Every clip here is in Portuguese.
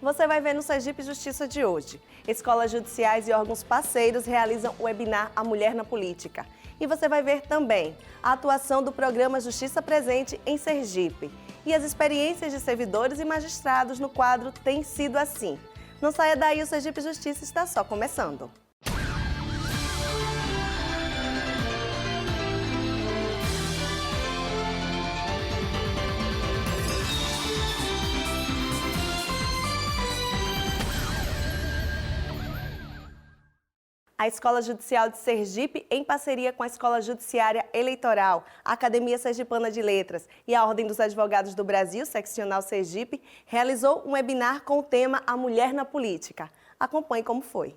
Você vai ver no Sergipe Justiça de hoje. Escolas judiciais e órgãos parceiros realizam o webinar A Mulher na Política. E você vai ver também a atuação do programa Justiça Presente em Sergipe. E as experiências de servidores e magistrados no quadro Tem Sido Assim. Não saia daí, o Sergipe Justiça está só começando. A Escola Judicial de Sergipe, em parceria com a Escola Judiciária Eleitoral, a Academia Sergipana de Letras e a Ordem dos Advogados do Brasil, Seccional Sergipe, realizou um webinar com o tema A Mulher na Política. Acompanhe como foi.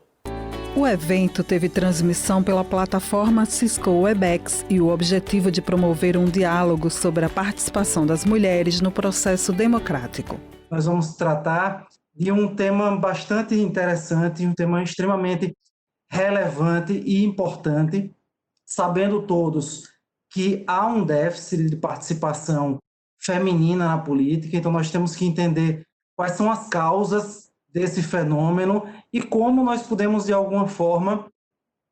O evento teve transmissão pela plataforma Cisco Webex e o objetivo de promover um diálogo sobre a participação das mulheres no processo democrático. Nós vamos tratar de um tema bastante interessante, um tema extremamente relevante e importante, sabendo todos que há um déficit de participação feminina na política, então nós temos que entender quais são as causas desse fenômeno e como nós podemos, de alguma forma,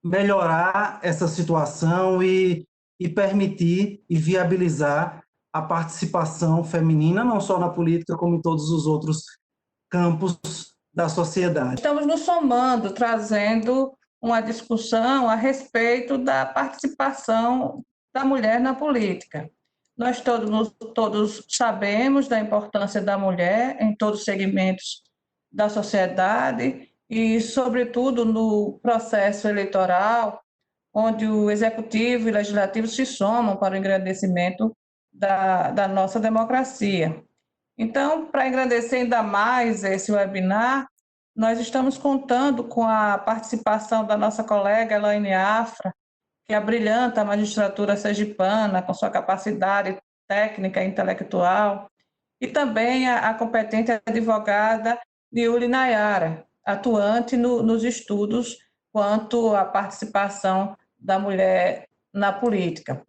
melhorar essa situação e permitir e viabilizar a participação feminina, não só na política, como em todos os outros campos da sociedade. Estamos nos somando, trazendo uma discussão a respeito da participação da mulher na política. Nós todos sabemos da importância da mulher em todos os segmentos da sociedade e, sobretudo, no processo eleitoral, onde o executivo e o legislativo se somam para o engrandecimento da nossa democracia. Então, para engrandecer ainda mais esse webinar, nós estamos contando com a participação da nossa colega Elaine Afra, que abrilhanta a magistratura sergipana com sua capacidade técnica e intelectual, e também a competente advogada Niuli Nayara, atuante nos estudos quanto à participação da mulher na política.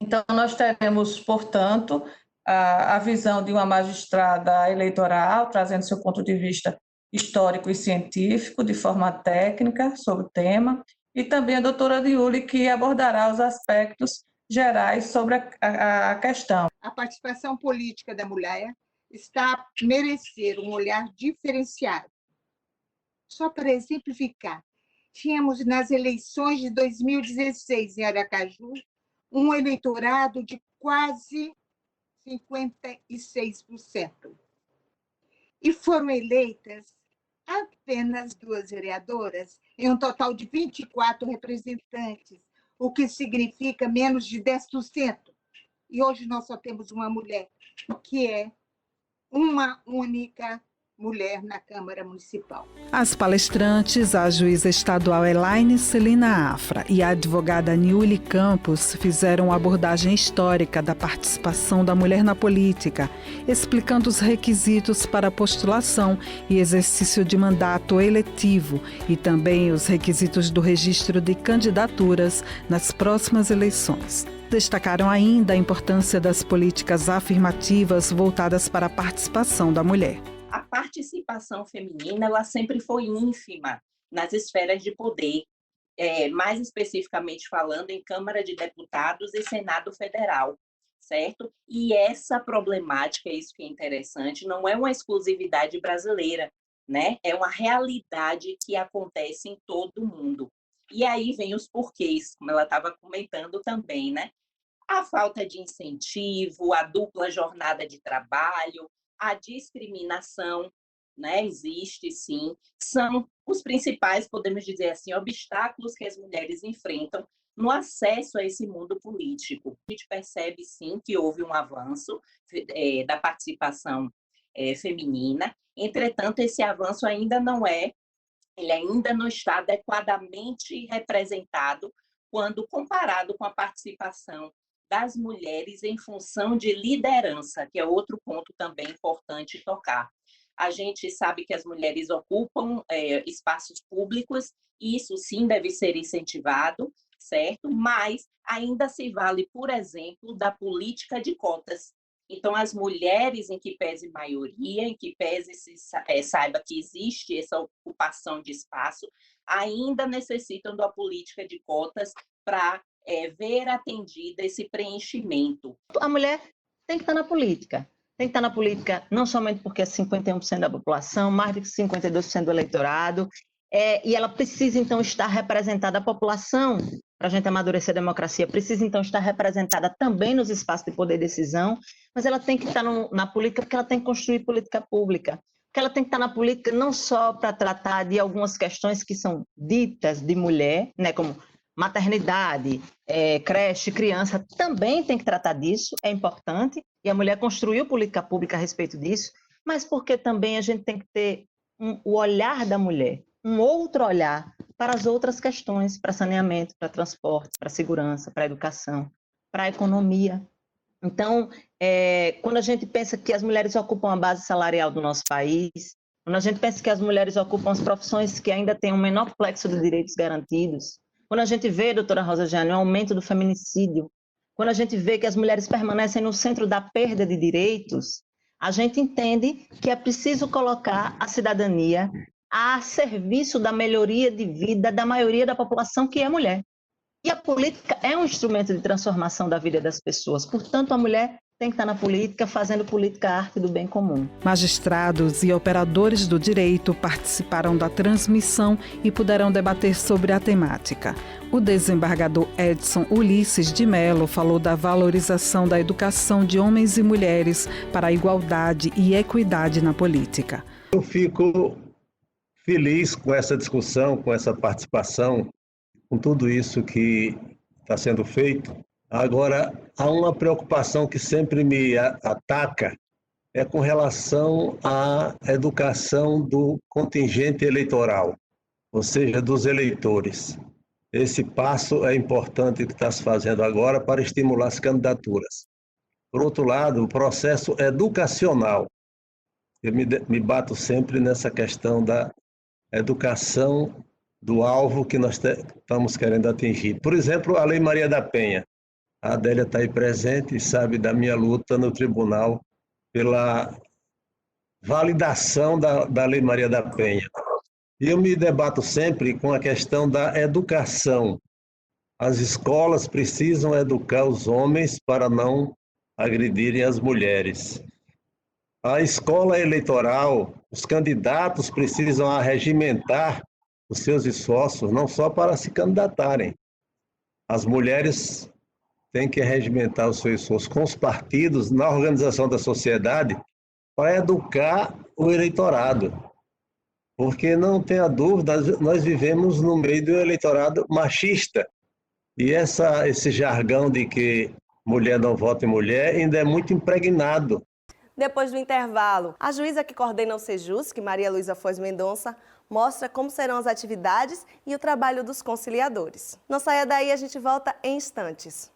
Então, nós teremos, portanto, a visão de uma magistrada eleitoral, trazendo seu ponto de vista histórico e científico, de forma técnica, sobre o tema, e também a doutora Niuli, que abordará os aspectos gerais sobre a questão. A participação política da mulher está a merecer um olhar diferenciado. Só para exemplificar, tínhamos nas eleições de 2016 em Aracaju um eleitorado de quase 56%. E foram eleitas apenas 2 vereadoras, em um total de 24 representantes, o que significa menos de 10%. E hoje nós só temos uma mulher, que é uma única mulher na Câmara Municipal. As palestrantes, a juíza estadual Elaine Celina Afra e a advogada Niuli Campos, fizeram uma abordagem histórica da participação da mulher na política, explicando os requisitos para postulação e exercício de mandato eletivo e também os requisitos do registro de candidaturas nas próximas eleições. Destacaram ainda a importância das políticas afirmativas voltadas para a participação da mulher. A participação feminina ela sempre foi ínfima nas esferas de poder, mais especificamente falando em Câmara de Deputados e Senado Federal, certo? E essa problemática, isso que é interessante, não é uma exclusividade brasileira, né? É uma realidade que acontece em todo o mundo. E aí vem os porquês, como ela estava comentando também, né? A falta de incentivo, a dupla jornada de trabalho, a discriminação, né, existe sim, são os principais, podemos dizer assim, obstáculos que as mulheres enfrentam no acesso a esse mundo político. A gente percebe sim que houve um avanço da participação feminina, entretanto, esse avanço ele ainda não está adequadamente representado quando comparado com a participação das mulheres em função de liderança, que é outro ponto também importante tocar. A gente sabe que as mulheres ocupam espaços públicos, e isso sim deve ser incentivado, certo? Mas ainda se vale, por exemplo, da política de cotas, Então, as mulheres, em que pese maioria, em que pese saiba que existe essa ocupação de espaço, ainda necessitam da política de cotas para ver atendida esse preenchimento. A mulher tem que estar na política. Tem que estar na política não somente porque é 51% da população, mais de 52% do eleitorado, e ela precisa, então, estar representada. A população, para a gente amadurecer a democracia, precisa, então, estar representada também nos espaços de poder e decisão, mas ela tem que estar na política porque ela tem que construir política pública. Porque ela tem que estar na política não só para tratar de algumas questões que são ditas de mulher, né, como maternidade, creche, criança, também tem que tratar disso, é importante, e a mulher construiu política pública a respeito disso, mas porque também a gente tem que ter o olhar da mulher, um outro olhar para as outras questões, para saneamento, para transporte, para segurança, para educação, para a economia. Então, quando a gente pensa que as mulheres ocupam a base salarial do nosso país, quando a gente pensa que as mulheres ocupam as profissões que ainda têm um menor plexo de direitos garantidos, quando a gente vê, doutora Rosa Jane, o aumento do feminicídio, quando a gente vê que as mulheres permanecem no centro da perda de direitos, a gente entende que é preciso colocar a cidadania a serviço da melhoria de vida da maioria da população que é mulher. E a política é um instrumento de transformação da vida das pessoas. Portanto, a mulher tem que estar na política, fazendo política arte do bem comum. Magistrados e operadores do direito participaram da transmissão e puderam debater sobre a temática. O desembargador Edson Ulisses de Mello falou da valorização da educação de homens e mulheres para a igualdade e equidade na política. Eu fico feliz com essa discussão, com essa participação, com tudo isso que está sendo feito. Agora, há uma preocupação que sempre me ataca, é com relação à educação do contingente eleitoral, ou seja, dos eleitores. Esse passo é importante que está se fazendo agora para estimular as candidaturas. Por outro lado, o processo educacional. Eu me bato sempre nessa questão da educação do alvo que nós estamos querendo atingir. Por exemplo, a Lei Maria da Penha. A Adélia está aí presente e sabe da minha luta no tribunal pela validação da Lei Maria da Penha. E eu me debato sempre com a questão da educação. As escolas precisam educar os homens para não agredirem as mulheres. A escola eleitoral, os candidatos precisam arregimentar os seus esforços, não só para se candidatarem. As mulheres têm que regimentar os seus esforços com os partidos na organização da sociedade para educar o eleitorado. Porque não tenha dúvida, nós vivemos no meio do eleitorado machista. E esse jargão de que mulher não vota em mulher ainda é muito impregnado. Depois do intervalo, a juíza que coordena o Sejusc, Maria Luísa Foz Mendonça, mostra como serão as atividades e o trabalho dos conciliadores. Não saia daí, a gente volta em instantes.